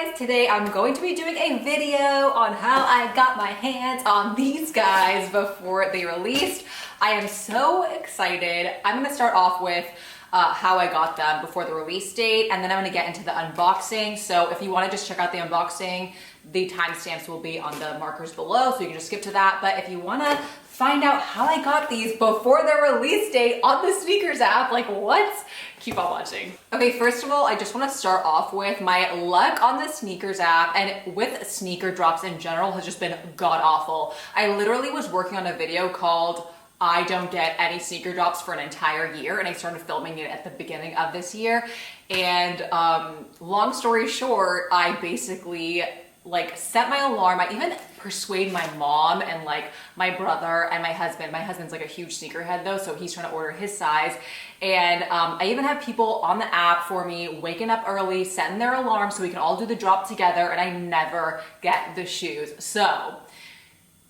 guys, today I'm going to be doing a video on how I got my hands on these guys before they released. I am so excited. I'm going to start off with how I got them before the release date, and then I'm going to get into the unboxing. So if you want to just check out the unboxing, the timestamps will be on the markers below, so you can just skip to that. But if you want to find out how I got these before their release date on the SNKRS app, like what? Keep on watching. Okay, first of all, I just want to start off with my luck on the SNKRS app and with sneaker drops in general has just been god awful. I literally was working on a video called I don't get any sneaker drops for an entire year, and I started filming it at the beginning of this year. And long story short, I basically like set my alarm. I even persuade my mom and like my brother and my husband. My husband's like a huge sneakerhead though, so he's trying to order his size. And I even have people on the app for me waking up early, setting their alarm so we can all do the drop together, and I never get the shoes. So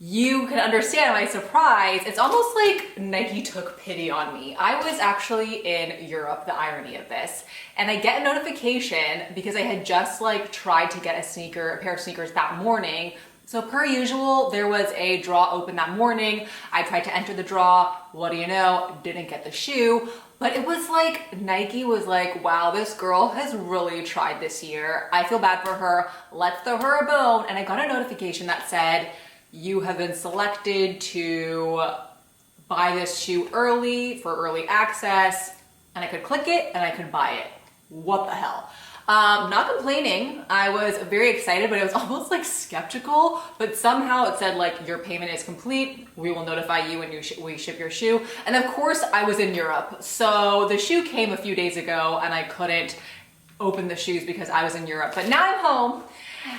you can understand my surprise. It's almost like Nike took pity on me. I was actually in Europe, the irony of this, and I get a notification because I had just like tried to get a pair of sneakers that morning. So per usual, there was a draw open that morning. I tried to enter the draw. What do you know? Didn't get the shoe. But it was like, Nike was like, wow, this girl has really tried this year. I feel bad for her. Let's throw her a bone. And I got a notification that said, you have been selected to buy this shoe early for early access. And I could click it and I could buy it. What the hell? Not complaining. I was very excited, but I was almost like skeptical, but somehow it said like, your payment is complete. We will notify you when we ship your shoe. And of course I was in Europe. So the shoe came a few days ago and I couldn't open the shoes because I was in Europe, but now I'm home.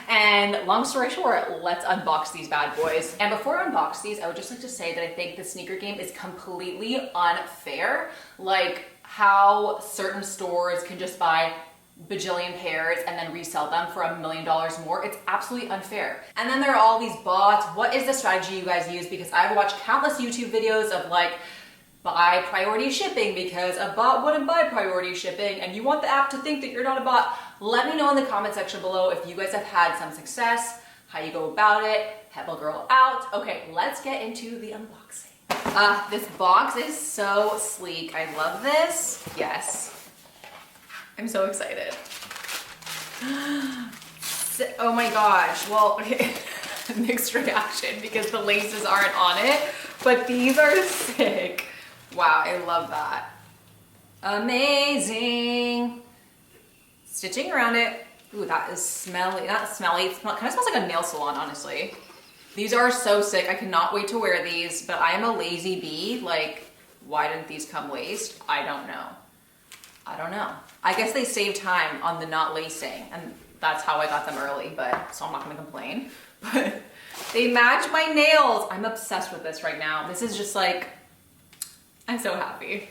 And long story short, let's unbox these bad boys. And before I unbox these, I would just like to say that I think the sneaker game is completely unfair. Like how certain stores can just buy bajillion pairs and then resell them for $1 million more. It's absolutely unfair. And then there are all these bots. What is the strategy you guys use? Because I've watched countless YouTube videos of like, buy priority shipping because a bot wouldn't buy priority shipping, and you want the app to think that you're not a bot. Let me know in the comment section below if you guys have had some success, how you go about it. Pebble girl out. Okay, let's get into the unboxing. This box is so sleek. I love this. Yes. I'm so excited. Oh my gosh. Well, okay. Mixed reaction because the laces aren't on it, but these are sick. Wow, I love that. Amazing. Stitching around it. Ooh, that is smelly. Not smelly. It kind of smells like a nail salon, honestly. These are so sick. I cannot wait to wear these, but I am a lazy bee. Like, why didn't these come laced? I don't know. I don't know. I guess they saved time on the not lacing, and that's how I got them early, but so I'm not gonna complain. But they match my nails. I'm obsessed with this right now. This is just like, I'm so happy.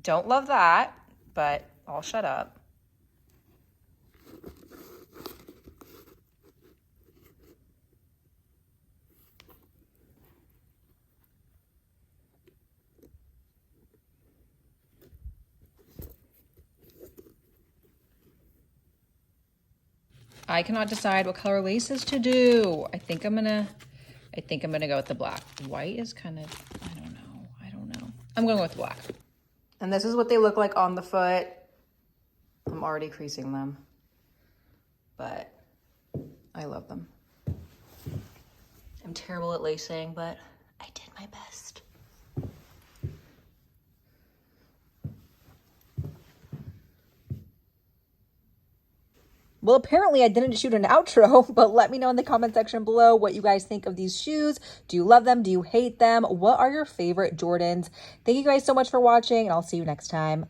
Don't love that, but I'll shut up. I cannot decide what color laces to do. I think I'm gonna go with the black. White is kind of, I don't know. I'm gonna go with the black. And this is what they look like on the foot. I'm already creasing them, but I love them. I'm terrible at lacing, but I did my best. Well, apparently I didn't shoot an outro, but let me know in the comment section below what you guys think of these shoes. Do you love them? Do you hate them? What are your favorite Jordans? Thank you guys so much for watching, and I'll see you next time.